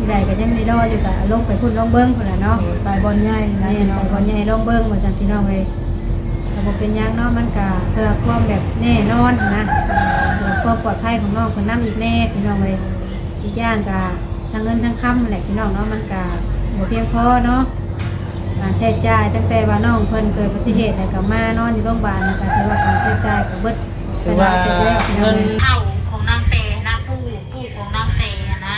ใดก็ยังได้รออยู่ก็ลงไปพุ่นลงเบิ่งพุ่นล่ะเนาะไปบอลใหญ่นะ ไปบ่ใหญ่ลงเบิ่งว่าซั่นพี่น้องเอ้ยก็บ่เป็นหยังเนาะมันก็เพื่อความแบบแน่นอนนะเพื่อความปลอดภัยของน้องเพิ่นนำอีกแน่พี่น้องเอ้ยอีกอย่างก็ทั้งเงินทั้งคำแหละพี่น้องเนาะมันก็บ่เพียงพอเนาะการใช้จ่ายตั้งแต่ว่าน้องเพิ่นเกิดอุบัติเหตุแล้วก็มานอนอยู่โรงพยาบาลแล้วก็ถือว่าการใช้จ่ายก็เบิด คือว่าเงิน เท่าของนางเตนะปู่ของนางเตนะ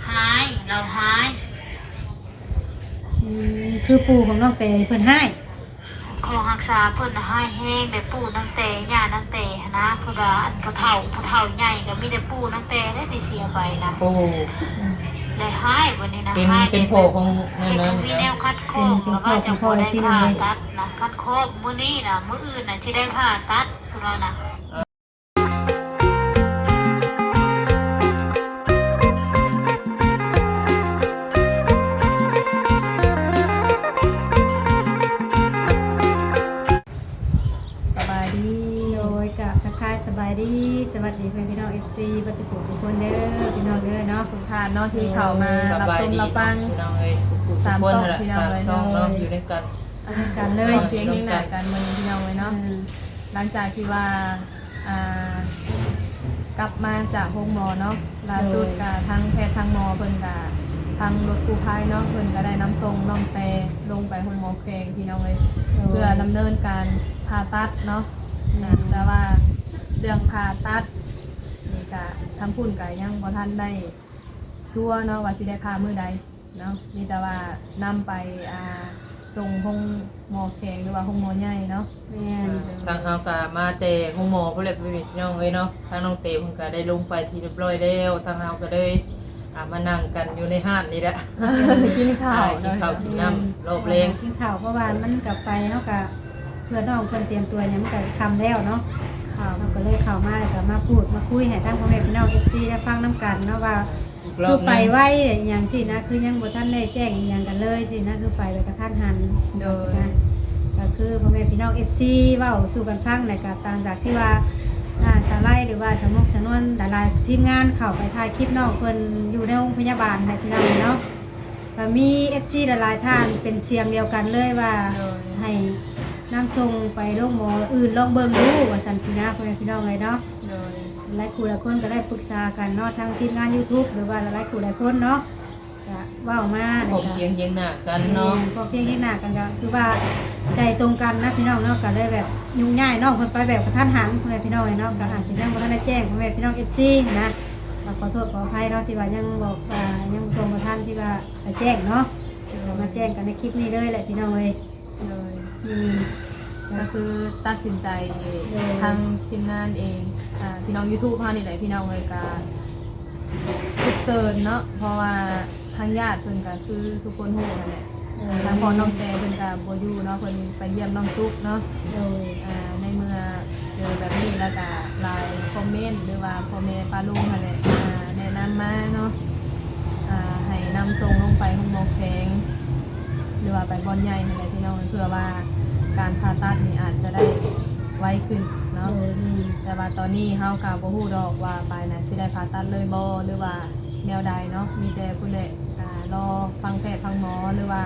หายเราหาย คือปู่ของน้องเตเพิ่นให้ ของรักษาเพิ่นหายแห้งแต่ปู่นางเตย่านางเตนะเพิ่นว่าอันผู้เฒ่าใหญ่ก็มีแต่ปู่นางเตได้สิเสียไปนะ โอ้ ได้หายวันนี้นะ เป็น หาย เป็นโผของนั่น เห็ นะ นมีแนวคัดโคกแล้วก็จะบ่ได้ผ่าตัดนะคัดโคกมื้อนี้นะมื้ออื่นน่ะสิได้ผ่าตัดเพิ่นว่านะ สบายดี โดยกับทักทายสบายดีสวัสดีเพื่อนพี่น้อง FC บัจจุบันทุกคนเด้อพี่น้องเด้อเนาะ ทุกท่านเนาะที่เข้ามารับชมรับฟัง พี่น้องเอ้ยสามคนนั่นแหละสามช่องเนาะอยู่ด้วยกัน กันเล เลย ยเพียงที่หน้ากันมื้อนี้พี่น้องเลยเนาะหลังจากที่ว่าอ่ากลับมาจากโรงหมอเนาะล่าสุดก็ทางแพทย์ทางหมอเพิ่นก็ทางรถกู้ภัยเนาะเพิ่นก็ได้นำส่งน้องแตลงไปโรงหมอแขวงพี่น้องเลยเพื่อดำเนินการผ่าตัดเนาะแต่ว่าเรื่องผ่าตัดนี่ก็ทางพุ่นก็ยังบ่ทันได้ซัวเนาะว่าสิได้ผ่ามื้อใดเนาะมีแต่ว่านำไปส่งห้องหมอแข็งหรือว่าห้องหมอใหญ่เนาะ แม่น ทางเฮาก็มาแต่ห้องหมอเพิ่นเลยพี่น้องเอ้ยเนาะทางน้องเตเพิ่นก็ได้ลงไปที่เรียบร้อยแล้วทางเฮาก็เลยมานั่งกันอยู่ในห้านนี่แหละ ไปกินข้าว กินข้าวกินน้ำรอบเลง กินข้าวเพราะว่ามันกลับไปเฮาก็เพื่อนน้องเพิ่นเตรียมตัวเนี่ยมันก็ค่ำแล้วเนาะข่าวเราก็เลยเข้ามาแล้วก็มาพูดมาคุยให้ทางพ่อแม่พี่น้อง FC ได้ฟังนํกันเนาะว่า อีกรอ คื บ อ ห ไป นึง ไว้อย่างสินะคือยังบ่ทันได้แจ้งอหย่างกันเลยสินะคือไปแบบกระทันหันนะก็คือพ่อแม่พี่น้อง FC เว้าสู่กันฟังแล้วก็ต่างจากที่ว่าสาไลหรือว่าสมุกสนวนหลายๆทีมงานเข้าไปถ่ายคลิปน้องเพิ่นอยู่ในโรงพยาบาลให้พี่น้องเนาะก็มี FC หลายๆท่านเป็นเสียงเดียวกันเลยว่าให้นำส่งไปโรงหมออื่นลองเบิ่งดูว่าซั่นสินะพ่อแม่พี่น้องเลยเนาะ โดย หลายคู่หลายคนก็ได้ปรึกษากันเนาะทางทีมงาน YouTube หรือว่าหลายคู่หลายคนเนาะก็เว้ามา ผมเคียงเคียงหน้ากันเนาะ พอเพียงเห็นหน้ากันก็คือว่าใจตรงกันนะพี่น้องเนาะก็เลยแบบยุ่งง่ายเนาะเพิ่นไปแบบกระทันหันพ่อแม่พี่น้องเนาะก็อาจสิยังบ่ทันได้แจ้งพ่อแม่พี่น้อง FC นะก็ขอโทษขออภัยเนาะที่ว่ายังบอกว่ายังส่งบ่ทันที่ว่าจะแจ้งเนาะก็มาแจ้งกันในคลิปนี้เลยแหละพี่น้องเอ้ย โดย อืม ก็คือตัดสินใจทางทีมงานเองพี่น้อง YouTube เฮานี่แหละพี่น้องเลยก็สุกเสริญเนาะเพราะว่าทางญาติเพิ่นก็คือทุกคนฮู้นั่นแหละทางพ่อน้องแต่เพิ่นก็บ่อยู่เนาะเพิ่นไปเยี่ยมน้องตุ๊กเนาะ โดย ในเมื่อเจอแบบนี้แล้วก็ไลน์คอมเมนต์หรือว่าพ่อแม่ป้าลุงนั่นแหละแนะนำมาเนาะให้นำส่งลงไปห้องหมอแข็งหรือว่าไปบอนใหญ่อะไรพี่น้องเพื่อว่าการผ่าตัดนี่อาจจะได้ไวขึ้นเนาะแต่ว่าตอนนี้เฮาก็บ่ฮู้ดอกว่าปลายไหนสิได้ผ่าตัดเลยบ่หรือว่าแนวใดเนาะมีแต่ผู้ใดรอฟังแพทย์ฟังหมอหรือว่า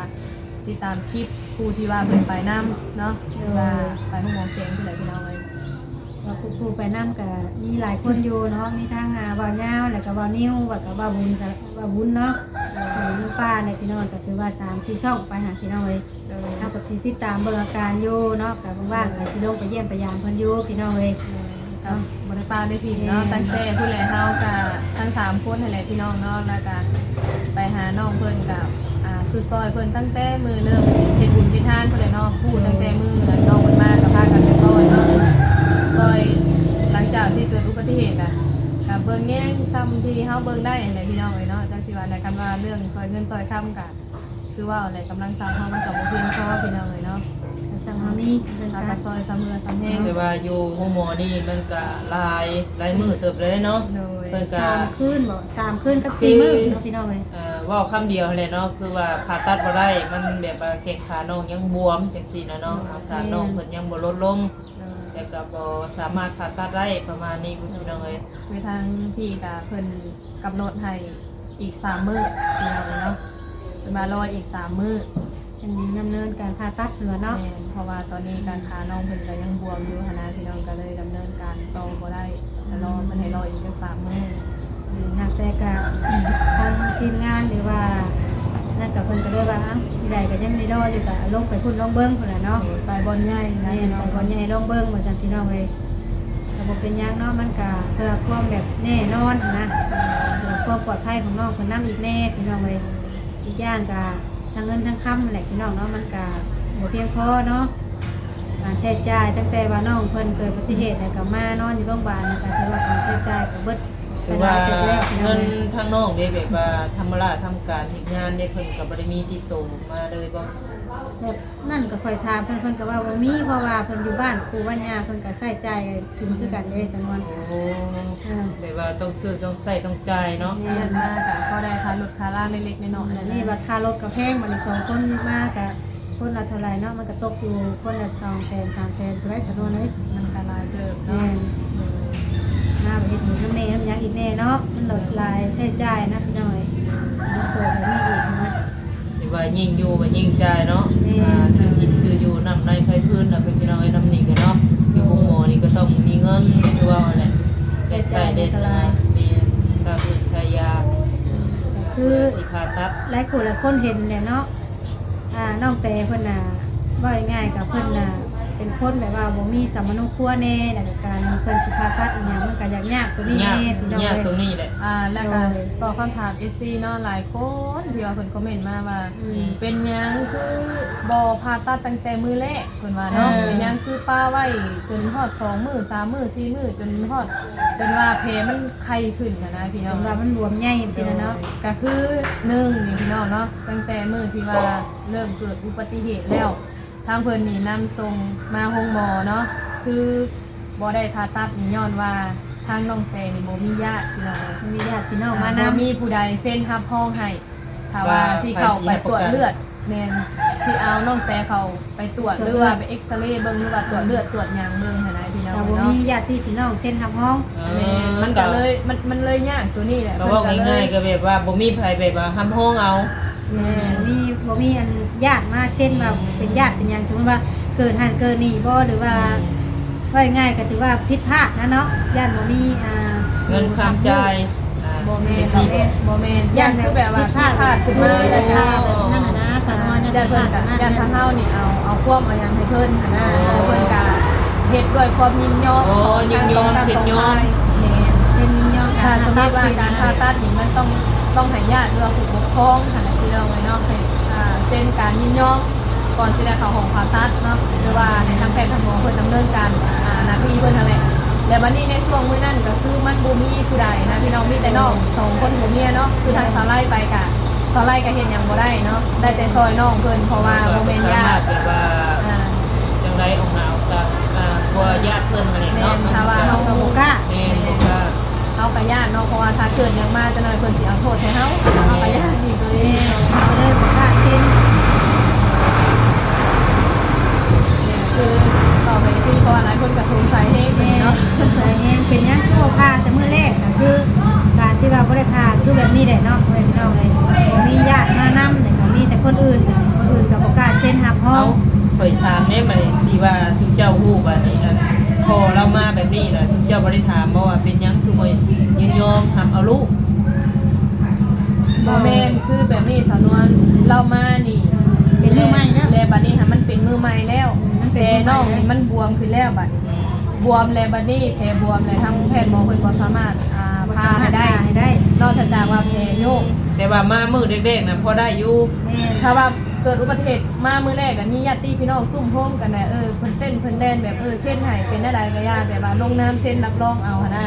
ติดตามคลิปผู้ที่ว่าเพิ่นไปนํเนาะหรือว่าไปห้องหมอแข็งผู้ใดพี่น้องเอ้ย ว่าครูไปนำก็มีหลายคนอยู่เนาะมีทั้งบ่าวยาวแล้วก็บ่าวนิ้วแล้วก็บ่าวบุญบ่าวบุญเนาะน้องป้าเนี่ยพี่น้องก็ถือว่า3-4ช่องไปหาพี่น้องเลยเฮาก็สิติดตามเบิ่งอาการอยู่เนาะก็ว่างๆก็สิลงไปเยี่ยมไปยามเพิ่นอยู่พี่น้องเลย ก็บ่ได้ปาได้ผิดเนาะตั้งแต่ผู้ใดเฮาก็ทั้ง3คนนั่นแหละพี่น้องเนาะแล้วก็ไปหาน้องเพิ่นกับสุดซอยเพิ่นตั้งแต่มือเริ่มเฮ็ดบุญพิธานเพิ่นเลยเนาะพูดตั้งแต่มือนั้นน้องเพิ่นมาก็พากันไปซอยเนาะซอยหลังจากที่เกิดอุบัติเหตุก็เบิ่งแง่งซ้ำที่เฮาเบิ่งได้นั่นแหละพี่น้องเอ้ยเนาะจังสิว่าในกันว่าเรื่องซอยเงินซอยค้ำก็คือว่าอะไรกำลังซ้ำเฮามันก็บ่เพียงพอพี่น้องเอ้ยเนาะ สั่งมามีเพิ่น แล้ว ซะ ก็ซอยซ้ำเรือซ้ำแห้ง แต่ว่าอยู่ห้องหมอนี่มันก็หลายมือเติบเลยเนาะ โดย เพิ่นก็ 3คืนบ่3คืนกับ4มื้อเนาะพี่น้องเอ้ย เว่าคำเดียวเลยเนาะคือว่าผ่าตัดบ่ได้มันแบบว่าแข้งขาน้องยังบวมจังซี่นะเนาะอาการน้องเพิ่นยังบ่ลดลงแต่ก็บ่สามารถผ่าตัดได้ประมาณนี้พี่น้องเอ้ย คือทางพี่กับเพิ่นกำหนดให้ อีก3 มื้อพี่น้องเนาะเพิ่นมารออีก3 มื้อ ฉันดำเนินการผ่าตัดเหนือเนาะ แม่นเพราะว่าตอนนี้การขาน้องเพิ่นก็ยังบวมอยู่หั้นนะพี่น้องก็เลยดำเนินการต่อบ่ได้ก็รอเพิ่นให้รออีกจัก3 มื้อ นักแต่กับทางทีมงานหรือว่านั่นกับเพิ่นก็เลยว่าใหญ่ก็ยังไม่รออยู่กับลงไปพุ่นลงเบิ้งพุ่นน่ะเนาะ ไปบอลใหญ่นะ นี่ พี่น้ เนาะ อง ก่อนใหญ่ลงเบิ้งว่าซั่นพี่น้องเอ้ยระบบเป็นหยังเนาะมันก็เพื่อความแบบแน่นอนนะเพื่อความปลอดภัยของน้องเพิ่นนำอีกแน่พี่น้องเอ้ยอีกอย่างก็ทั้งเงินทั้งคำแหละพี่น้องเนาะมันก็บ่เพียงพอเนาะการใช้จ่ายตั้งแต่ว่าน้องเพิ่นเกิดอุบัติเหตุแล้วก็มานอนอยู่โรงพยาบาลแล้วก็ถือว่าการใช้จ่ายก็เบิด คือว่าเงินทางน้องได้แบบว่าทำราทำการเฮ็ดงานได้เพิ่นก็บ่ได้มีติดตัวมาเลยบ่ แบบนั่นก็ค่อยถามเพิ่นก็ว่าบ่มีเพราะว่าเพิ่นอยู่บ้านครูว่าย่าเพิ่นก็ใช้จ่ายถึงคือกันเด้สำนวน โอ้แบบว่าต้องซื้อต้องใช้ต้องจ่ายเนาะ เดือนมากอะก็ได้ค่ารถค่าล่าเล็กๆน้อยๆ อันนี้บัตรค่ารถก็แพงบัดนี้2คนมากก็คนละเท่าไหร่เนาะมันก็ตกอยู่คนละ200,000 300,000ตัวได้สำนวนเลย มันก็หลายเติบ แม่ เนาะ นมาบ่เฮ็ดหมูน้ำแม่น้ำหยังอีกแน่เนาะมันลดรายใช้จ่ายนะพี่น้อยมันเกิดแบบนี้อีกนะ สิว่ายิ่งอยู่มันยิ่งจ่ายเนาะซื้อกินซื้ออยู่นำในไผพื้นน่ะเป็นพี่น้องไอ้น้ำนี่ก็เนาะอยู่โรงหมอนี่ก็ต้องมีเงินคือว่าแหละใช้จ่ายเด็ดนะมีค่าอื่นค่ายา คือ สิผ่าตัด หลายคนหลายคนเห็นแหละเนาะน้องแต่เพิ่นน่ะว่าง่ายๆกับเพิ่นน่ะเป็นคนแบบว่าบ่มีสัมมโนครัวแน่แล้วก็การเพิ่นสิผ่าตัดอีหยังมันก็ยากตัว สิ นี้ ยาก แน่ สิ พี่น้อง ยากตร เอ้ ง ย นี้แหละ แล้วก็ตอบคำถาม FC เนาะหลายคนที่ว่าเพิ่นคอมเมนต์มาว่า เป็นหยังคือบ่ผ่าตัดตั้งแต่มื้อแรกเพิ่นว่าเนาะเป็นหยังคือป้าไว้จนฮอด2 มื้อ3 มื้อ4 มื้อจนฮอดจนว่าแผลมันไข้ขึ้นนะพี่น้อง เพิ่นว่ามันบวมใหญ่จังซี่นะเนาะ ก็คือ1นี่พี่น้องเนาะตั้งแต่มื้อที่ว่าเริ่มเกิดอุบัติเหตุแล้วทางเพิ่นนี่นำส่งมาโรงหมอเนาะคือบ่ได้ผ่าตัดนี่ย้อนว่าทางน้องแตงนี่บ่มีญาติพี่น้อง มีญาติพี่น้อง บ่ มานำ มีผู้ใดเซ็นรับห้องให้ถ้าว่าสิเข้าไปตรวจเลือดแม่นสิเอาน้องแตเขาไปตรวจหรือว่าไปเอ็กซเรย์เบิ่งหรือว่าตรวจเลือดตรวจหยังเบิ่งหั่นน่ะพี่น้อง แต่บ่ เนาะ มีญาติพี่น้องเส้นทับห้อง แม่นมันก็เลยมันเลยยากตัวนี้แหละ ก็ว่าง่ายๆก็แบบว่าบ่มีไผแบบว่าห้ามห้องเอา มีบ่มีอันญาติมาเส้นว่าเป็นญาติเป็นหยังสมมุติว่าเกิดหันเกิดนี่บ่หรือว่าว่าง่ายก็ถือว่าผิดพลาดนะเนาะญาติบ่มีเงินความจ่ายอ่า บ่แม่น สิบ่ บ่แม่นย่านคือแบบว่าผิดพลาดขึ้นมาแล้วก็ นั่นน่ะนะสามอน ย่านเพิ่นก็ย่านทางเฮานี่เอาความเอาหยังให้เพิ่นหั่นนะเพิ่นก็เฮ็ดด้วยความยินยอมของทางสองฝ่ายแม่น เส้นยอง ถ้าสมมติว่าการผ่าตัดนี่มันต้องให้ญาติหรือว่าผู้ปกครองหั่นน่ะพี่น้องไว้เนาะให้เซ็นการยินยอมก่อนสิได้เข้าห้องผ่าตัดเนาะหรือว่าให้ทางแพทย์ทางหมอเพิ่นดำเนินการหน้าที่เพิ่นนั่นแหละแล้วบัดนี้ในช่วงมื้อนั้นก็คือมันบ่มีผู้ใดนะพี่น้องมีแต่น้อง2คนผัวเมียเนาะคือทางสาวไล่ไปก็สาวไล่ก็เฮ็ดหยังบ่ได้เนาะได้แต่ซอยน้องเพิ่นเพราะว่าบ่แม่นญาติ แบบว่าจังไดออกมาเอากับกลัวญาติเพิ่นมาเนี่ยเนาะ แม่นถ้าว่าเฮาก็บ่กล้า แม่นบ่กล้า เฮาก็ญาติเนาะเพราะว่าถ้าเกิดหยังมาจะน้อยเพิ่นสิเอาโทษให้เฮาเฮาก็ญาติอีกเลย เลยบ่กล้าเส้น คือต่อไปชื่อเพราะว่าหลายคนก็สงสัยให้เป็นเนาะ สงสัยแฮงเป็นหยังคือบ่พาแต่มื้อแรกน่ะคือการที่ว่าบ่ได้พาคือแบบนี้แหละเนาะพี่น้องเอ้ยบ่มีญาติมานำแต่ก็มีแต่คนอื่นก็บ่กล้าเส้นรับห้อ เอา ง ข่อยถามแน่มาเลยสิว่าสุเจ้าฮู้บัดนี้นะพอเรามาแบบนี้น่ะสุเจ้าบ่ได้ถามบ่ว่าเป็นหยังคือบ่ยินยอมทำเอาลูก บ่แม่นคือแบบนี้สำนวนเรามานี่ เป็นมือใหม่นะ แล้วบัดนี้ค่ะมันเป็นมือใหม่แล้วแต่น้องนี่มันบวมขึ้นแล้วบัดนี้บวมแล้วบัดนี้แผลบวมแล้วทางแพทย์หมอเพิ่นบ่สามารถพาให้ได้นอกจากว่าแผลโยก แต่ว่ามามื้อเด็กๆน่ะพอได้อยู่ แม่น ถ้าว่าเกิดอุบัติเหตุมามื้อแรกน่ะมีญาติพี่น้องตุ้มโฮมกันน่ะเพิ่นเต้นเพิ่นแดนแบบเช่นให้เป็นได้ใดก็ย่าแบบว่าลงน้ำเส้นรับรองเอาหั่นนะ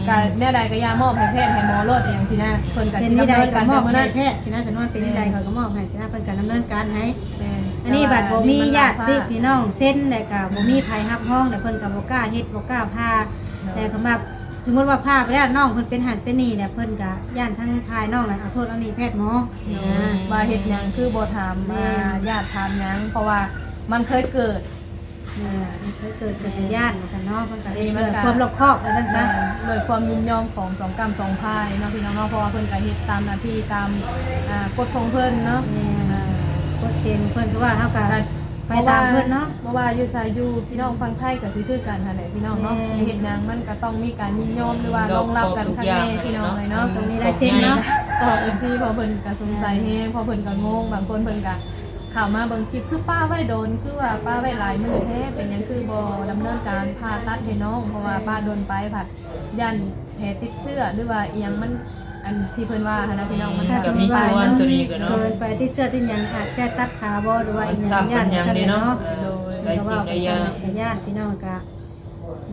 ก็แน่ใดก็ย่ามอบให้แพทย์ให้หมอรถอย่างสินะเพิ่นก็ เป็น สิ นี่ ดำ ใด เนิน ก็ การ ม แต่ อบ มื้อ ให้ นั้น แพทย์สินะสนวนเป็นนี่ใดเขาก็มอบให้สินะเพิ่นก็ดำเนินการให้ แม่น อันนี้บัดบ่มีญาติพี่น้องเส้นแล้วก็บ่มีไผรับห้องแต่เพิ่นก็บ่กล้าเฮ็ดบ่กล้าพาแต่ก็มาสมมุติว่าพาไปแล้วน้องเพิ่นเป็นหันเป็นนี่เนี่ยเพิ่นก็ย่านทั้งพายน้องน่ะเอาโทษเอานี่แพทย์หมอนะ ว่าเฮ็ดหยังคือบ่ถามญาติถามหยังเพราะว่ามันเคยเกิด เคยเกิดเป็นญาติสันเนาะเพิ่นก็ได้เกิดความรอบคอบว่าซั่นซะ เลยความยินยอมของสองกรรมสองพายเนาะพี่น้องเนาะเพราะว่าเพิ่นก็เฮ็ดตามหน้าที่ตามกฎของเพิ่นเนาะ กฎเกณฑ์เพิ่นคือว่าเฮาก็ไปตามเพิ่นเนาะ เพราะว่าอยู่ไสอยู่พี่น้องฟังไทยก็สิคือกันหั่นแหละพี่น้องเนาะสิเฮ็ดหยังมันก็ต้องมีการยินยอมหรือว่ารองรับกันข้างในพี่น้องเลยเนาะ ตรงนี้ได้เส้นเนาะ ตอบ MC พอเพิ่นก็สงสัยแฮงพอเพิ่นก็งงบางคนเพิ่นก็เข้ามาเบิ่งคลิปคือป้าไว้โดนคือว่าป้าไว้หลายมื้อแท้เป็นหยังคือบ่ดำเนินการผ่าตัดให้น้องเพราะว่าป้าโดนไปผัดยันแผลติดเสื้อหรือว่าอีหยังมันอันที่เพิ่นว่าหั่นนะพี่น้องมัน ถ้าส ก็ มมุ มี ติว่า ส่วนตัวนี้ก็เนาะ เกินไปที่เสื้อที่หยังอาจจะตัดขาบ่หรือว่า มั อี น ก ซ้ำมันยังเด้เนาะ โดย หลายสิ่งหลายอย่าง ญาติพี่น้องก็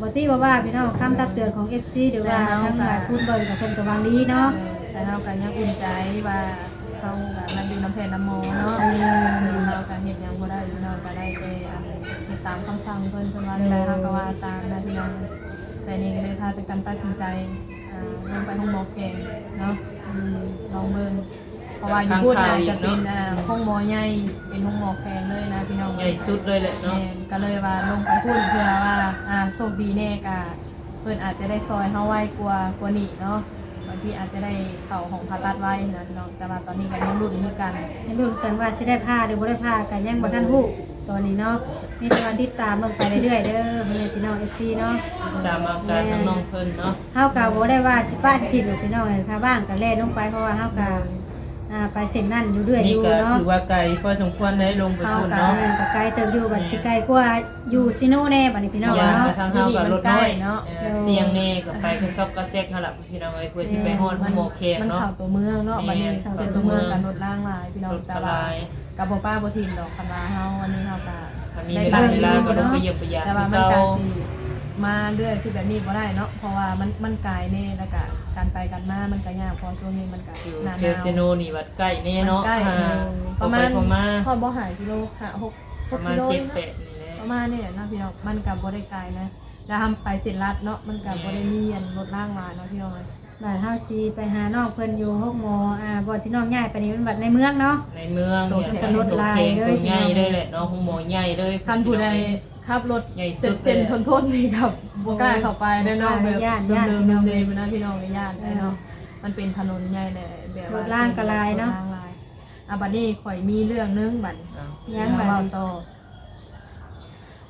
บ่ที่ว่าพี่น้องคำตักเตือนของ FC หรือว่าทั้งหลายผู้เบิ่งกับเพิ่นก็วางดีเนาะ แต่เฮาก็ยังอุ่นใจว่าเขาก็มันอยู่น้ำแพน้ำหมอเนาะเฮาก็เฮ็ดหยังบ่ได้พี่น้องก็ได้แต่อันเฮ็ดตามคำสั่งเพิ่นว่าได้เฮาก็ว่าตามนะพี่น้องแต่นี่ก็เลยพาไปกันตัดสินใจลงไปห้องหมอแขงเนาะลองเบิ่งเพราะว่าอยู่พูดน่าจะเป็นห้องหมอใหญ่เป็นห้องหมอแขงเลยนะพี่น้อง ใหญ่สุดเลยแหละเนาะ ก็เลยว่าลงไปพูดเพื่อว่าโชคดีแน่กะเพิ่นอาจจะได้ซอยเฮาไว้กว่านี้เนาะบางทีอาจจะได้เข้าห้องผ่าตัดไว้นะพี่น้องแต่ว่าตอนนี้ก็ยังลุ้นคือกัน ยังรู้กันว่าสิได้พาหรือบ่ได้พากันยังบ่ทันฮู้ตอนนี้เนาะมีแต่ว่าติดตามเบิ่งไปเรื่อยๆเด้อพ่อแม่พี่น้อง FC เนาะ ตามอาการของน้องเพิ่นเนาะ เฮาก็บ่ได้ว่าสิป้าสิถิ่นหรอกพี่น้องถ้าว่างก็แล่นลงไปเพราะว่าเฮาก็ไปเส้นนั่นอยู่เรื่อยอ นี่ ยู่ ก็ เนาะ ถือว่าไกลพอสมควรได้ลงไปพุ่นเนาะ ก็ไกลเติบอยู่บัดสิไกลกว่าอยู่ซิโนแน่บัดนี้พี่น้อง ยาง เนาะ กระทางเฮากับรถน้อยเสียงแน่ก็ไปกระซอกกระแซกหั่นล่ะพี่น้องเอ้ยเพื่อสิไปฮอดหมอแขก มัน เนาะ เข้าตัวเมืองเนาะบัดนี้เส้นตัวเมืองกันรถล่างลายพี่น้อง รถ แต่ กระ ว่า ลาย กับบ่ป้าบ่ทิมดอกคันว่าเฮาวันนี้เฮาก็ ถ้ามีเวลาก็ลงไปเยี่ยมไปยาม แต่ว่ามันก็สิมาเรื่อยคือแบบนี้บ่ได้เนาะเพราะว่ามันไกลแน่แล้วก็การไปกันมามันก็ยากเพอช่วงนี้มันก็หน้าห เท นาว เซโนนี่วัดใกล้แน่เนาะ ใกล้ ประมาณ พอบ่หายกิโลหา6 ประ 6 มาณ กิโล 7-8 นะ นี่แหละ ประมาณนี่แหละนะพี่น้องมันก็บ่ได้ไกลนะแล้วทำไปเสร็จรัดเนาะมันก็บ่ได้มีอันรถล่างมาเนาะพี่น้อง บัดเฮาสิไปหาน้องเพิ่นอยู่6โมงบ่ที่น้องย้ายไปนี่มันบัดในเมืองเนาะ ในเมืองเนี่ย ก็รถลายเลย ตัวใหญ่เลยแหละเนาะหมอใหญ่เลย คันผู้ใดขับรถ ใหญ่สุด เส้น เลย ทนๆนี่ครับบ่กล้าเข้าไปได้เนาะแบบเดิมๆเลยนะพี่น้องในย่านเนาะมันเป็นถนนใหญ่แหละแบบว่าร ถล่างกระลายเนาะ รถลายบัดนี้ข่อยมีเรื่องนึงบัด ยังบัด เว้าต่อ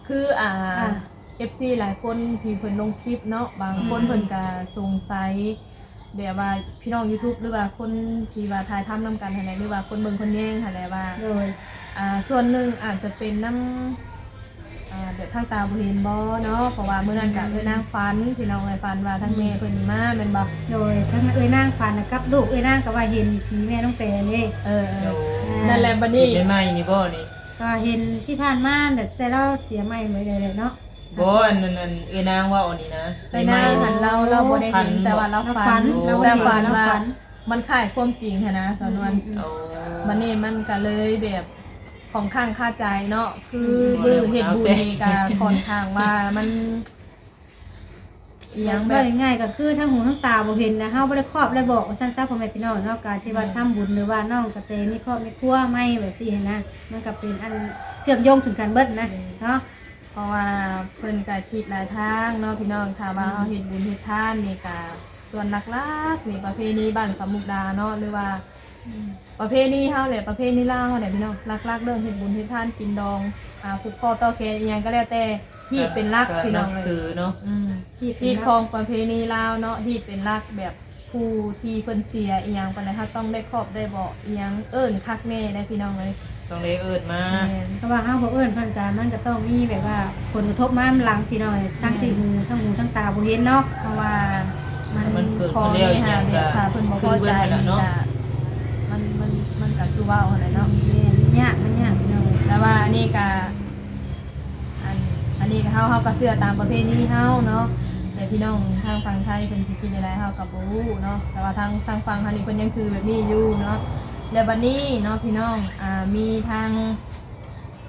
คือFC หลายคนที่เพิ่นลงคลิปเนาะบางคนเพิ่นก็สงสัยแบบว่าพี่น้อง YouTube หรือว่าคนที่ว่าถ่ายทำนำกันหั่นแหละหรือว่าคนเบิ่งคนแย่งหั่นแหละว่า โดย ส่วนหนึ่งอาจจะเป็นน้ำแบบทางตาบ่เห็นบ่เนาะเพราะว่ามื้อนั้นก็นางฝันพี่น้องเอ้ยฝันว่าทั้งแม่เพิ่นนี่มาแม่นบ่ โดยทั้งเอ้ยนางฝันกับลูกเอ้ยนางก็ว่าเห็นผีแม่น้องแปรนี่ นั่นแหละบัดนี้ เป็นไม้นี่บ่นี่ ก็เห็นที่ผ่านมาแต่เราเสียใหม่หมดเลยเนาะ บ่อันนั้นเอ้ยนางว่าอันนี้นะ ไปนางหันเราบ่ได้เห็นแต่ว่าเราฝัน เราบ่ แต่ ได้เห็น ฝัน เรา ว่า ฝัน มันคล้ายความจริงหันนะตอนนั้น เอา บัดนี้มันก็เลยแบบของข้างคาใจเนาะคือเบิ่งเฮ็ดบุญนี่ก็ค่อนข้างว่ามันอีหยังแบ ก็ บ ง่ายๆก็คือทั้งหูทั้งตาบ่เห็นนะเฮาบ่ได้ครอบได้บอกว่าซั่นซะพ่อแม่พี่น้องเนาะการที่ว่าทำบุญหรือว่าน้องกระเตมีครอบมีครัวไม่แบบซี่นะมันก็เป็นอันเชื่อมโยงถึงกันเบิดนะเนาะ เพราะว่าเพิ่นก็คิดหลายทางเนาะพี่น้องถ้าว่าเฮาเฮ็ดบุญเฮ็ดทานนี่ก็ส่วนหลักๆนี่ประเพณีบ้านสามมุกดาเนาะหรือว่าประเพณีเฮาแหละประเพณีลาวเฮาแหละพี่น้องหลักๆเรื่องเฮ็ดบุญเฮ็ดทานกินดองผูกคอต่อแขนอีหยังก็แล้วแต่ที่เป็นหลักพี่น้องเลย คือเนาะ ที่ของประเพณีลาวเนาะที่เป็นหลักแบบผู้ที่เพิ่นเสียอีหยังปานใดเฮาต้องได้ครอบได้บอกอีหยังเอิ้นคักแน่ได้พี่น้องเลย ต้องได้เอิ้นมา เพราะว่าเฮาบ่เอิ้นเพิ่นก็มันก็ต้องมีแบบว่าผลกระทบมาหลังพี่น้องทั้งที่หูทั้งตาบ่เห็นเนาะ เพราะว่า มันเกิด พอ เรียก นี่ อีหยั หาง ก็ ถ้าเพิ่นบ่พอใจ คือเบิ่นนั่นแหละ นี่ เนาะ ก็มันก็คือว่าเอาหั่นแหละเนาะ มันยากพี่น้อง แต่ว่าอันนี้ก็อันนี้ก็เฮาก็เชื่อตามประเพณีเฮาเนาะแต่พี่น้องทางฝั่งไทยเพิ่นสิกินอะไรเฮาก็บ่รู้เนาะแต่ว่าทางฝั่งเฮานี่เพิ่นยังคือแบบนี้อยู่เนาะแล้วบัดนี้เนาะพี่น้องมีทาง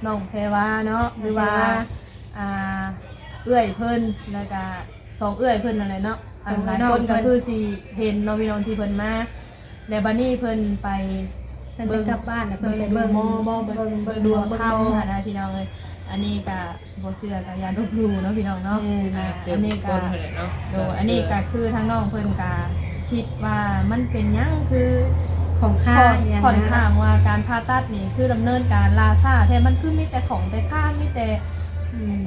น้องแพรวาเนาะหรือว่าเอื้อยเพิ่นแล้วก็สองเอื้อยเพิ่นนั่นแหละเนาะหลายคนก็คือสิเห็นเนาะพี่น้องที่เพิ่นมาแล้วบัดนี้เพิ่นไป เพิ่นไปกลับบ้านแล้วเพิ่นไป เบิ่ เบิ่ ง ง หมอบ่เบิ่งดวงธรรมหานะพี่น้องเลยอันนี้ก็บ่เชื่อก็อย่าลบหลู่เนาะพี่น้องเนาะเสื้อ อัน บุ นี้ คค ก็ ลเท่านั้นเนาะ โดอันนี้ก็คือทางน้องเพิ่นก็คิดว่ามันเป็นหยังคือ ของค่า ค่อนข้างว่าการผ่าตัดนี่คือดำเนินการลาซ่าแท้มันคือมีแต่ของแต่ข้างมีแต่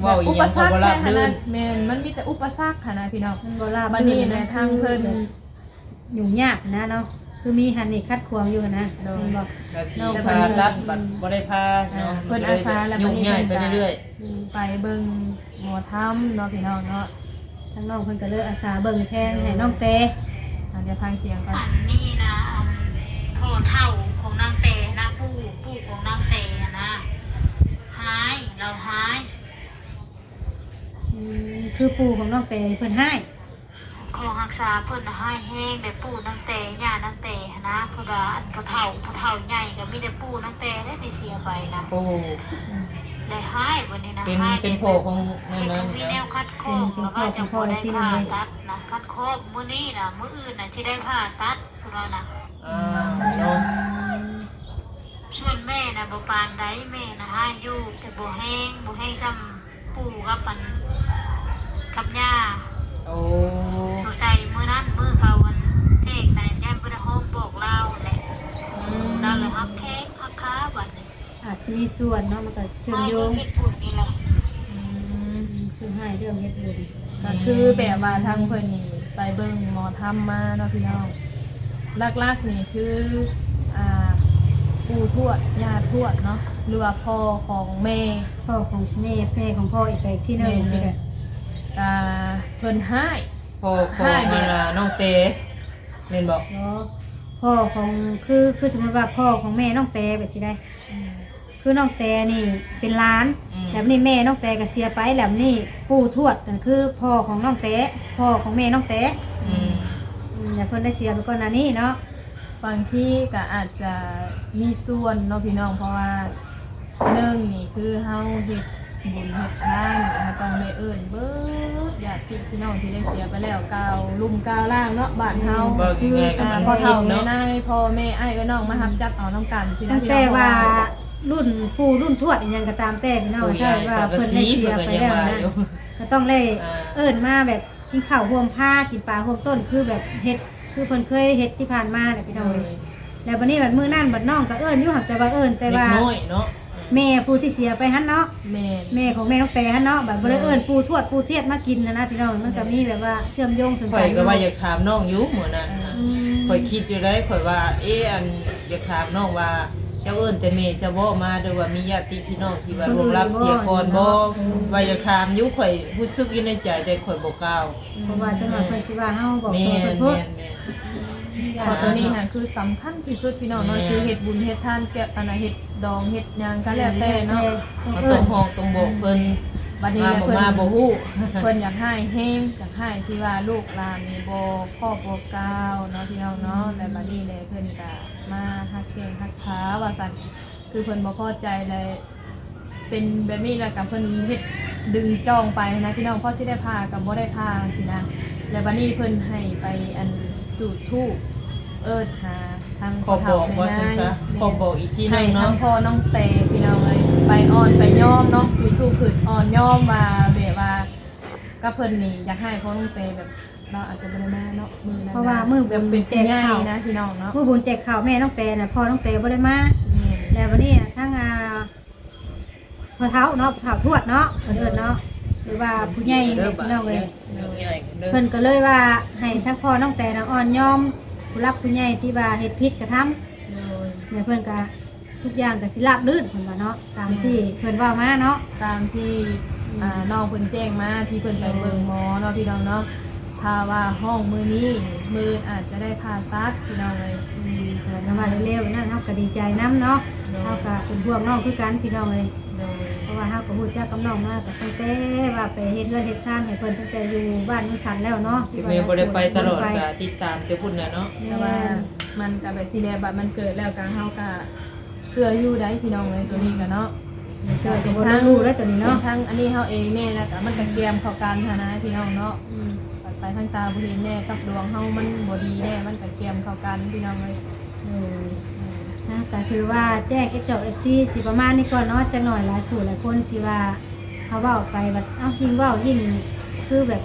เว้าอี อุ ห ป ยัง สร ก็ รค บ่รับ แค่ รื่ นั้น นแม่นมันมีแต่อุปสรรคค่ะนะพี่น้อง มันบ่ราบ บัดนี้นะทางเพิ่น ยุ่งยากนะเนาะคือมีหันนี่คัดขวางอยู่นะ โดย เพิ่นบอก ก็สิพาตัดบัดบ่ได้พาเนาะ เพิ่นอาสาแล้วบั ยุ่ ด ง นี้ ง่าย เพิ่น ไป ก็ เรื่อย ไปเบิ่งหมอธรรมเนาะพี่น้องเนาะ ทั้งน้องเพิ่นก็เลยอาสาเบิ่งแทนให้น้องเต เดี๋ยวฟังเสียงก่อน อันนี้นะพ่อเท่าของนางเตนะปู่ของนางเตนะหายเราหาย คือปู่ของน้องเตเพิ่นให้ คลองหักษาเพิ่นน่ะให้แห้งแบบปู่นางเตย่านางเตนะเพิ่นว่าอันผู้เฒ่าใหญ่ก็มีแต่ปู่นางเตได้ที่เสียไปนะ ๆโอ้ ได้หายวันนี้นะ เป็น หาย เป็นโผของนั่น เห็ นะ นมีแนวคัดโคกแล้วก็จะบ่ได้ผ่าตัดนะคัดโคกมื้อนี้นะมื้ออื่นน่ะสิได้ผ่าตัดเพิ่นว่านะ อ่าเนาะ ส่วนแม่นะบ่ปานใดแม่นะให้อยู่แต่บ่แห้งซ้ำปู่กับปันกับย่า โอ้ เข้าใจมื้อนั้นมื้อเขาวันเจ๊กนั่นย่านบ่ได้ฮ้องบอกเราแหละเราเลยฮักแข้งฮักขาบัดนี้ อาจจะมีส่วนเนาะมันก็เชื่อม ให้ โย เรื่อง ง เฮ็ดบุญนี่แหละ คือให้เรื่องเฮ็ดบุญ ก็คือแบบว่าทางเพิ่นนี่ไปเบิ่งหมอธรรมมาเนาะพี่น้องลักๆนี่คือปู่ทวดย่าทวดเนาะหรือว่าพ่อของแม่ พ่อของแม่ของพ่ออีกไปที่หนึงสิค่ะ เพิ่นให้ พ่อของมาลาน้องเตแม่นบอก เนาะพ่อของคือสมมติว่าพ่อของแม่น้องเตแบบสิได้ คือน้องเตนี่เป็นหล้านแล้วนี่แม่น้องเตก็เสียไปแล้วนี่ปู่ทวดนั่นคือพ่อของน้องเตพ่อของแม่น้องเต อืม แต่เพิ่นได้เสียไปก่อนหน้านี้เนาะ บางที่ก็อาจจะมีส่วนเนาะพี่น้องเพราะว่าหนึ่งนี่คือเฮาเฮ็ดบุญเฮ็ดทานนะคะต้องได้เอิ้นเบิดญาติพี่น้องที่ได้เสียไปแล้วกาวลุ่มกาวล่างเนาะบ้านเฮา บอกยังไงกับมัน พ่อเฒ่า เนาะ แม่นายพ่อแม่อ้ายเอ้ยน้องมารับจัดเอาน้ำกันสินะ ตั้ง พี่น้ แต่ อง ว่ารุ่นปู่รุ่นทวดอีหยังก็ตามแต่พี่น้องถ้าว่าเพิ่นได้เสียไปแล้วนะก็ต้องได้เอิ้นมาแบบกินข้าวร่วมผ้ากินปลาร่วมต้นคือแบบเฮ็ดคือเพิ่นเคยเฮ็ดที่ผ่านมาแหละพี่น้องแล้วบัดนี้บัดมื้อนั้นบัดน้องก็เอิ้นอยู่หักแต่ว่าเอิ้นแต่ เด็ก ว่า น้อยเนาะ แม่ผู้ที่เสียไปหั่นเนาะ แม่ แม่ของแม่น้องแต่หั่นเนาะบัดบ่ได้เอิ้นปู่ทวดปู่เทียดมากินนะพี่น้องมันก็มีแบบว่าเชื่อมโยงถึง ข่ กั อย น ก็ว่าอยากถามน้องอยู่เหมือนนั้นข่อยคิดอยู่ได้ข่อยว่าอันอยากถามน้องว่าเจ้าเอิ้นแต่แม่จะบ่มาหรือว่ามีญาติพี่น้องที่ว่ารวมรับเสียก่อนบ่ว่าอยากถามอยู่ข่อยรู้สึกอยู่ในใจแต่ข่อยบ่กล้า เพราะว่าจังหวะเพิ่นสิว่าเฮาบอก แม่ โซ่ น เพิ่น แม่น พอตัวนี้ค่ะคือสำคัญที่สุดพี่น้องเนาะคือเฮ็ดบุญเฮ็ดทานแก่อันน่ะเฮ็ดดองเฮ็ดหยังก็แล้วแต่เนาะ ต้อง มา เอิ้ ต้อน งห้องต้องบอกเพิ่น บัดนี้ มา แหละ บ่ เพิ่น มาบ่ฮู้ เพิ่นอยากให้แห้งอยากให้ที่ว่าลูกหลานนี่บ่พ่อบ่กล่าวเนาะพี่น้องเนาะและบัดนี้แหละเพิ่นก็มาฮักแข้งฮักขาว่าซั่นคือเพิ่นบ่พอใจเลยเป็นแบบนี้แล้วก็เพิ่นเฮ็ดดึงจ้องไปนะพี่น้องพอสิได้พากับบ่ได้พาสินะแล้วบัดนี้เพิ่นให้ไปอันจุดธูปหาทาง ขอบอกว่าซั่นซะขอบอกอีกทีหนึ ให้ ง ทา เนาะ งพ่อน้องเตพี่น้องเลยไปอ่อนไปย่อมเนาะจุดธูปขึ้นอ่อนย่อมมาแบบว่าก็เพิ่นนี่อยากให้พ่อน้องเตแบบเราอาจจะบ่ได้มาเนาะมือนั้น เพราะว่ามือ แบบเป็นผู้ใหญ่นะพี่น้องเนาะ ผู้บุญแจกข้าวแม่น้องแต่น่ะพ่อน้องแต่บ่ได้มา นี่ แล้ววันนี้ทั้งพ่อเฒ่าเนาะพ่อเฒ่าทวดเนาะเพิ่นเอิ้นเนาะหรือว่าผู้ใหญ่พี่น้องเอ้ยเพิ่นก็เลยว่าให้ทั้งพ่อน้องแต่น่ะอ่อนยอมผู้รักผู้ใหญ่ที่ว่าเฮ็ดผิดกระทำ โดย เนี่ยเพิ่นก็ทุกอย่างก็สิราบรื่นเพิ่นว่าเนาะตามที่เพิ่นเว้ามาเนาะ ตามที่น้องเพิ่นแจ้งมาที่เพิ่นไปเบิ่งหมอเนาะพี่น้องเนาะถ้าว่าห้องมื้อนี้มื้ออาจจะได้ผ่าตัดพี่น้องเลย แต่ว่าเร็วๆนั่นเฮาก็ดีใจนํเนาะเฮาก็เป็นห่วงน้องคือกันพี่น้องเอ้ย โดย เพราะว่าเฮาก็ฮู้จักกับน้องมาก็ตั้งแต่ว่าไปเฮ็ดเรือนเฮ็ดซ่านให้เพิ่นตั้งแต่อยู่บ้านมือสันแล้วเนาะ ที่แม่บ่ได้ไปตลอดก็ติดตามแต่พุ่นน่ะเนาะ แต่ว่ามันก็แบบสิแลบัดมันเกิดแล้วก็เฮาก็เสื้ออยู่ได้พี่น้องเลยตัวนี้ก็เนาะ เชื่อเป็นทางรู้ได้ตัวนี้ เนาะ เนาะ ทั้งอันนี้เฮาเองแน่แล้วก็มันก็เกรียมเข้ากันหานะพี่น้องเนาะไปทางตาบ่เห็นแน่กับดวงเฮามันบ่ดีแน่มันก็เกรียมเข้ากันพี่น้องเลย นะ ก็ถือว่าแจ้ง FC สิประมาณนี้ก่อนเนาะจักหน่อยหลายผู้หลายคนสิว่าเขาเว้าไปบัดเอ้ายิ่งเว้ายิ่งคือแบบ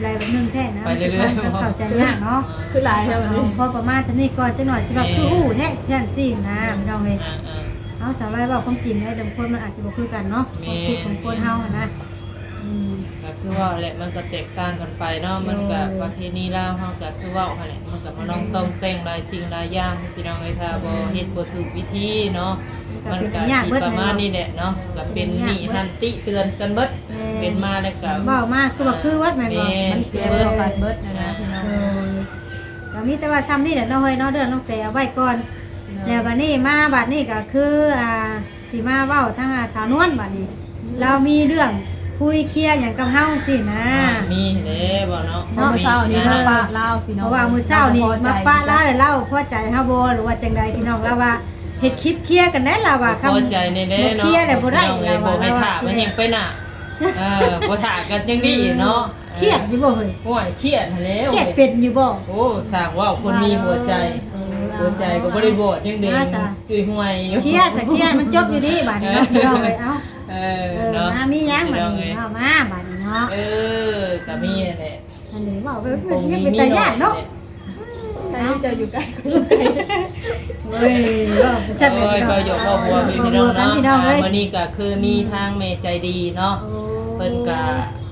ไรแบบนึงแท้นะ ไปเรื่อยๆ เข้าใจยากเนาะ คือหลายใช่ไหมนี่ พอประมาณจังนี้ก่อนจักหน่อยสิว่าคือแท้จังซี่นะพี่น้องเอ้ย เอาสาวไร่บอกความจริงได้บางคนมันอาจจะบ่คือกันเนาะความคิดของคนเฮาหั่นนะก็คือว่าแหละมันก็แตกต่างกันไปเนาะมันก็ประเพณีลาวเฮาก็คือว่าหั่นแหละมันก็มาต้องแต่งหลายสิ่งหลายอย่างพี่น้องเอ้ยถ้าบ่เฮ็ดบ่ถูกวิธีเนาะมันก็สิประมาณนี้แหละเนาะก็เป็นนี่หันติเตือนกันเบิดเป็นมาแล้วก็ เว้ามากคือบ่คือวัดแม่นบ่ มันเกี่ยวกับการเบิดนะพี่น้อง ก็มีแต่ว่าซ้ำนี่แหละเนาะเฮ้ยเนาะเด้อน้องแต่เอาไว้ก่อนแล้วบัดนี้มาบัดนี้ก็คือสิมาเว้าทั้งสาวนวลบัดนี้เรามีเรื่องคุยเคลียร์หยังกับเฮาสินะ มีเด้บ่เนาะ เมื่อเช้านี่มาปะลาวพี่น้ เพ อง ราะว่ามื้อเช้านี่มาปะลาแล้วเล่าพอใจเฮาบ่หรือว่าจังใดพี่น้องเราว่าเฮ็ดคลิปเคลียร์กันได้ล่ะว่า พอใจในเด้เนาะ เคลียร์ได้บ่ได้ บ่ให้ถามมันยังไปน่ะบ่ถามกันจังดีเนาะ เครียดอยู่บ่เฮ้ย โอ้ยเครียดหั่นแล้ว เครียดเป็นอยู่บ่ โอ้สร้างว่าคนมีหัวใจ หัวใจก็บ่ได้บดยังเด้งจุยห่วยอยู่ เครียดซะเครียดมันจบอยู่นี่บัดนี้เนาะพี่น้องเอ้ยเอ้า เนาะ มามีหยังบัดนี้เอามาบัดนี้เนาะ ก็มีนั่นแหละ อันนี้เว้าไปเพิ่นยังเป็นตาญาติเนาะ ใครที่จะอยู่ใกล้ก็อยู่ใกล้ เว้ยเว้าแซ่บ โอ้ยก็ยกครอบครัวพี่น้องเนาะมื้อนี้ก็คือมีทางแม่ใจดีเนาะเพิ่นก็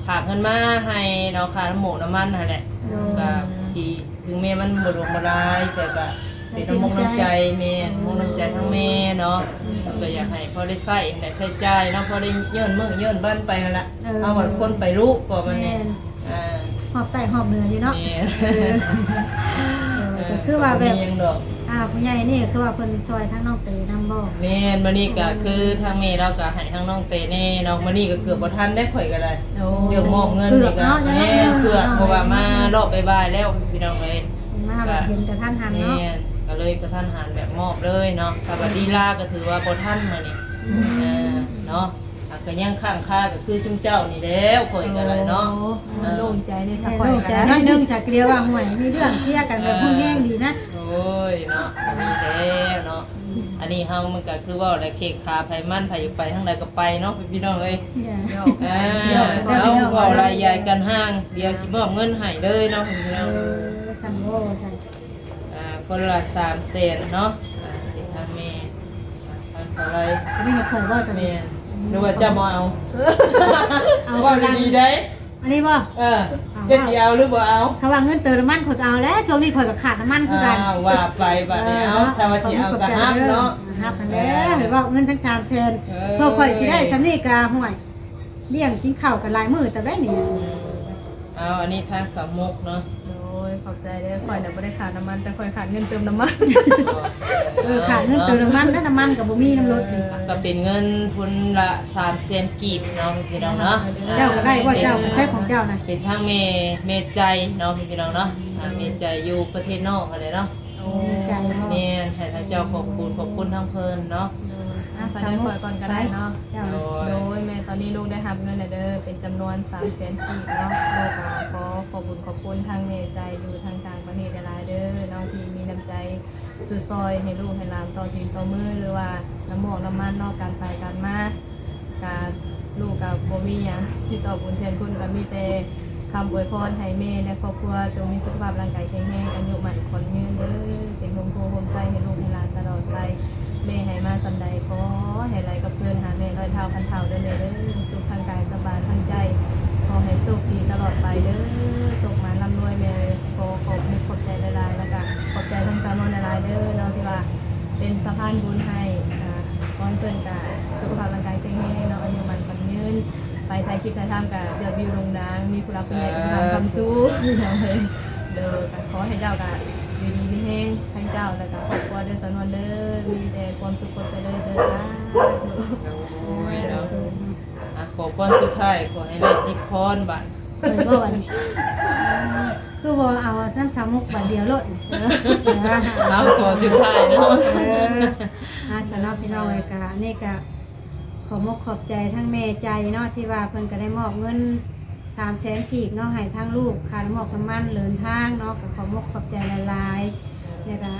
ฝากเงินมาให้เนาะค่าน้ำหมูน้ำมันนั่นแหละก็ที่ถึงแม่มันบ่หลวงบ่หลายแต่ก็เป็นน้ำใจแม่น้ำใจทั้งแม่เนาะก็อยากให้พอได้ใช้ได้ใช้จ่ายเนาะพอได้เยินมื้อเยินบ้านไปนั่นล่ะเอาว่าคนไปลูกก็มันนี่หอบใต้หอบเหนืออยู่เนาะ นี่ คือว่าแบบ ยังดอก ผู้ใหญ่นี่คือว่าเพิ่นซอยทั้งน้องเตนำบ่ แม่นมื้อนี้ก็คือทางแม่เราก็ให้ทางน้องเตแน่น้องมื้อนี้ก็เกือบบ่ทันได้ข่อยก็ได้เดี๋ยวมอบเงินนี่ก็แม่เกือบเพราะว่ามารอบบ่ายๆแล้วพี่น้องเอ้ย มาแบบเห็นกระทันหัน แม่ เนาะ ก็เลยกระทันหันแบบมอบเลยเนาะถ้าบัดดีลาก็ถือว่าบ่ทันมื้อนี้เนาะก็ยังข้างค่าก็คือชุมเจ้านี่แล้วข่อยก็เลยเนาะ โล่งใจในสัก ใส่ คน ลูก ก็ ใจ ได้ น้อยนึงจากเกลียวว่าห่วยมีเรื่องเคลียร์กันแบบพุ่งแห้งดีนะ โอ้ยเนาะมีแล้วเนาะอันนี้เฮามันก็คือว่าได้เค้กขาไผมันไผอยู่ไปทางใดก็ไปเนาะพี่น้องเอ้ยแล้วเว้ารายใหญ่กันห้างเดี๋ยวสิมอบเงินให้เลยเนาะพี่น้อง สันโว้ใช่ คนละ300,000เนาะทางแม่ทางสาวไร นี่ก็คงว่าตัว แม่ นี้ หรือว่าจะมาเอา เอา ว่าดีได้ อันนี้บ่ จะสิเอาหรือบ่เอา เขาว่าเงินเติมน้ำมันข่อยก็เอาแล้วช่วงนี้ข่อยก็ขาดน้ำมันคือกัน ว่าไปบัดนี้เอาถ้าว่าสิเอาก็ฮับเนาะ ฮับนั่นแหละเห็นว่าเงินทั้ง300,000เพื่อข่อยสิได้สำนี้ก็ห่วยเลี้ยงกินข้าวกันหลายมื้อแต่ได้นี่ เอาอันนี้ทางสามมุกเนาะ โอ้ยขอบใจได้ข่อยน่ะบ่ได้ขาดน้ำมันแต่ข่อยขาดเงินเติมน้ำมัน ขาดเงินเติมน้ำมันแล้วน้ำมันก็บ่มีน้ำรถนี่ ก็เป็นเงินทุนละ300,000กีบเนาะพี่น้องเนาะ เจ้าก็ได้ว่าเจ้าก็ใช้ของเจ้านะ เป็นทางเมใจเนาะพี่น้องเนาะเมใจอยู่ประเทศนอกอะไรเนาะ ใจเนาะ เนี่ยให้ทางเจ้าขอบคุณทั้งเพิ่นเนาะ ใส่ข่อยก่อนก็ได้เนาะ เจ้า โดยแม่ตอนนี้ลูกได้รับเงินแล้วเด้อเป็นจำนวน300,000กีบเนาะลูกก็ขอขอบคุณทางแม่ใจอยู่ทางต่างประเทศหลายเด้อน้องที่มีน้ำใจสุดซอยให้ลูกให้หลานต่อตีนต่อมือหรือว่าน้ำหมอกน้ำมันนอกการไปการมาการลูกกับบ่มีหยังที่ตอบบุญแทนคุณก็มีแต่คำอวยพรให้แม่และครอบครัวจงมีสุขภาพร่างกายแข็งแรงอายุมั่นขวัญยืนเด้อเป็นโฮมโพโฮมใจให้ลูกให้หลานตลอดไปแม่ให้มาสำใดขอให้ไหลกับเพื่อนหาแม่ร้อยเท้าพันเท้าเด้อเด้อสุขทางกายสบายทางใจขอให้สุขดีตลอดไปเด้อสุขมาร่ำรวยแม่ขอบมุกขอบใจหลายๆแล้วก็ขอบใจทั้งสาวนวลหลายๆเด้อเนาะที่ว่าเป็นสะพานบุญให้ก้อนเพิ่นกะสุขภาพร่างกายแข็งแรงเนาะอายุมันขวัญยืนไปถ่ายคลิปถ่ายทำกับยอดวิวลงดังมีผู้รับผู้ใหญ่ผู้ทำคำสู้เลยเด้อก็ขอให้เจ้ากะอยู่ดีมีแห้งทั้งเจ้าแล้วก็ครอบครัวเด้อสาวนวลเด้อมีแต่ความสุขความเจริญเด้อจ้า โอ้ยเนาะขอพรสุดท้ายขอให้ได้10พรบัด เคยบ่วันคือบ่เอาน้ำสามุกบาทเดียวโลด เอาขอสุดท้ายเนาะ สำหรับพี่น้องเลยก็นี่ก็ขอมกขอบใจทั้งแม่ใจเนาะที่ว่าเพิ่นก็ได้มอบเงิน300,000กีบเนาะให้ทั้งลูกค่าน้ำมันน้ำมันเดินทางเนาะก็ขอมกขอบใจหลายๆเนี่ยก็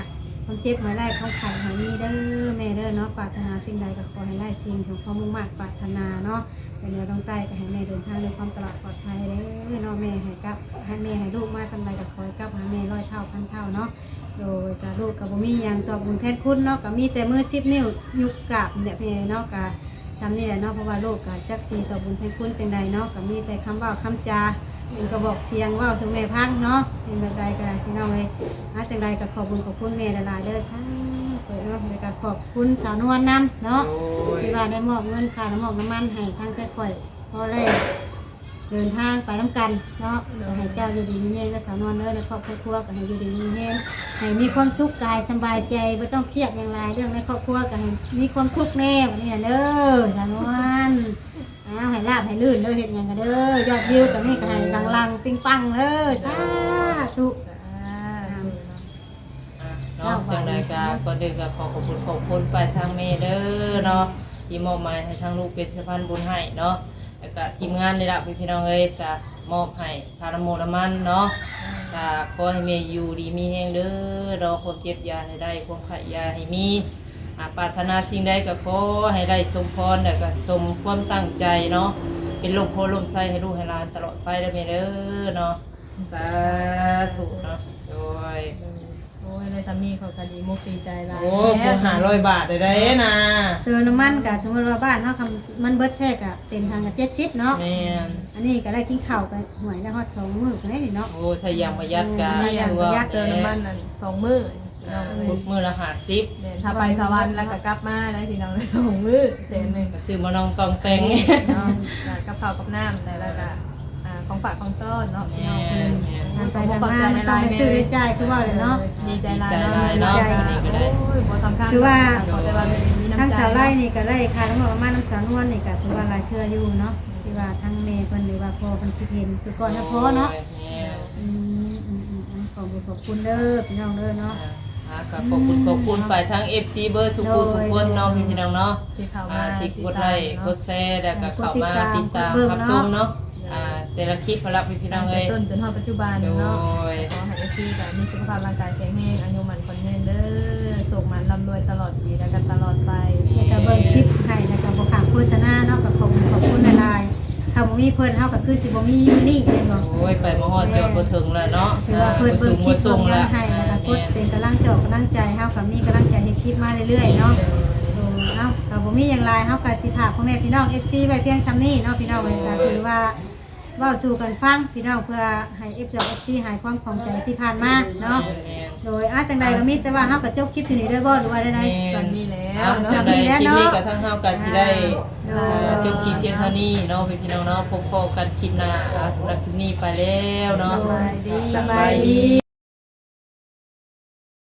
ความเจ็บหายไล่ความไข่หายมีเด้อแม่ ม่เด้อเนาะปรารถนาสิ่งใดก็ขอให้ได้สิ่งสมความมุ่งมั่นปรารถนาเนาะแต่เนี่ยต้องใต้ก็ให้แม่เดินทางด้วยความตลอดปลอดภัยเด้อเนาะแม่ให้กับให้แม่ให้ลูกมาสำใดก็ขอให้กับหาแม่100 เท่าพันเท่าเนาะโดยกับลูกกับบ่มีหยังตอบบุญแทนคุณเนาะก็มีแต่มือ10 นิ้วยุกกราบเนี่ยพี่เนาะก็จำนี่แหละเนาะเพราะว่าลูกก็จักสิตอบบุญแทนคุณจังใดเนาะก็มีแต่คำเว้าคำจาเป็นกระบอกเสียงเว้าสู่แม่พังเนาะเป็นแบบใดก็ได้พี่น้องเอ้ยจังใดก็ขอบบุญขอบคุณแม่หลายๆเด้อซ่าเปิดเนาะแล้วก็ขอบคุณสาวนวลนำเนาะที่ว่าได้มอบเงินค่าน้ำมันให้ทางค่อยๆพอเลยเดินทางไปน้ำกันเนาะให้เจ้าอยู่ดีมีเงินและสาวนวลเด้อในครอบครัวก็ให้อยู่ดีมีเงินให้มีความสุขกายสบายใจไม่ต้องเครียดอย่างไรเรื่องในครอบครัวก็ให้มีความสุขแน่วันนี้เด้อสาวนวลให้ลาบให้ลื่นเด้อเห็นอย่างกันเด้อยอดวิวกับนี่ก็ให้ลังๆปิ้งปังเด้อสาธุ เนาะจังไดก็เด็กก็ขอบคุณไปทางเมเด้อเนาะที่มอบหมายให้ทางลูกเป็นสะพานบุญให้เนาะแล้วก็ทีมงานได้รับพี่น้องเอ้ยก็มอบให้ทานน้ำมันเนาะก็ขอให้เมอยู่ดีมีแรงเด้อรอความเจ็บยาให้ได้ความไข้ยาให้มีปรารถนาสิ่งใดก็ขอให้ได้สมพรแล้วก็สมความตั้งใจเนาะเป็นลมโพลมไส้ให้ลูกให้หลานตลอดไปได้เมเด้อเนาะสาธุเนาะโดยโอ้ยในซัมนี่เขาคดีมุกดีใจหลาย โอ้500 บาทได้นะ เติมน้ำมันกับสมมติว่าบ้านเนาะคำมันเบิดแท้กะเต็มทางกับ70เนาะ แม่น อันนี้ก็ได้กินข้าวไปหวยได้ฮอด2 มื้อก็ได้นี่เนาะ โอ้ถ้ายังประหยัดกัน ถ้าอย่างประหยัดเติมน้ำมันนั่น2 มื้อพี่น้องเอ้ย มื้อละเนี่ยถ้าไปสวรรค์แล้วก็กลับมาได้พี่น้องได้2 มื้อแสนหนึง 50ซื้อมาน้องตองแต่ง เนาะกับข้าวกับน้ำแล้วก็ของฝากของต้อนเนาะพี่น้อง ทานไปกันมามันต้องได้ซื้อได้จ่ายคือว่าเลยเนาะ ดีใจหลาย เนาะ ดีใจ นี่ก็ได้ โอ้ยบ่สำคัญ คือว่า ขอแต่ว่ามีน้ำใจ ทั้งสาวไร่นี่ก็ได้ค่าน้ำมันประมาณน้ำสาวนวลนี่ก็ถือว่าหลายเทื่ออยู่เนาะที่ว่าทั้งแม่เพิ่นหรือว่าพ่อเพิ่นคิดเห็นสุก่อนนะพ่อเนาะขอบคุณเด้อพี่น้องเด้อเนาะ ก็ขอบคุณไปทั้ง FC เบอร์สุขุสุขคนเนาะพี่น้องเนาะ ที่เข้ามา ที่กดไลค์กดแชร์แล้วก็เข้ามาติดตามรับชมเนาะแต่ละคลิปพลับพี่น้องเอ้ย ต้นจนถึงปัจจุบันเนาะขอให้เอฟซีแบบมีสุขภาพร่างกายแข็งแรงอายุมันคนยืนเด้อสุขมันร่ำรวยตลอดปีแล้วกันตลอดไป แล้วก็เบิ่งคลิปให้แล้วก็บ่ขาดโฆษณาเนาะก็ขอบคุณหลายๆถ้าบ่มีเพิ่นเฮาก็คือสิบ่มีมื้อนี้แม่นบ่ โอ้ยไปมาฮอดจอบ่ถึงแล้วเนาะ ถือว่าเพิ่นเบิ่งคลิป ส่ง เบิ่ง แล้ว ให้แล้วก็กดเป็นกำลังใจเฮาก็มีกำลังใจเฮ็ดคลิปมาเรื่อยๆเนาะเอ้าก็บ่มีหยังหลายเฮาก็สิฝากพ่อแม่พี่น้อง FC ไว้เพียงซ้ำนี้เนาะพี่น้องเอ้ยก็ถือว่าเว้าสู่กันฟังพี่น้องเพื่อให้ FC หายความของใจที่ผ่านมาเนาะโดยจังใดก็มีแต่ว่าเฮาก็จบคลิปที่นี่ได้บ่หรือว่าได้ ตอนนี้แล้ว เนาะสำหรับคลิปนี้กับทางเฮาก็สิได้จบคลิปเพียงเท่านี้เนาะพี่น้องเนาะพบกันคลิปหน้าสำหรับคลิปนี้ไปแล้วเนาะ สบายดี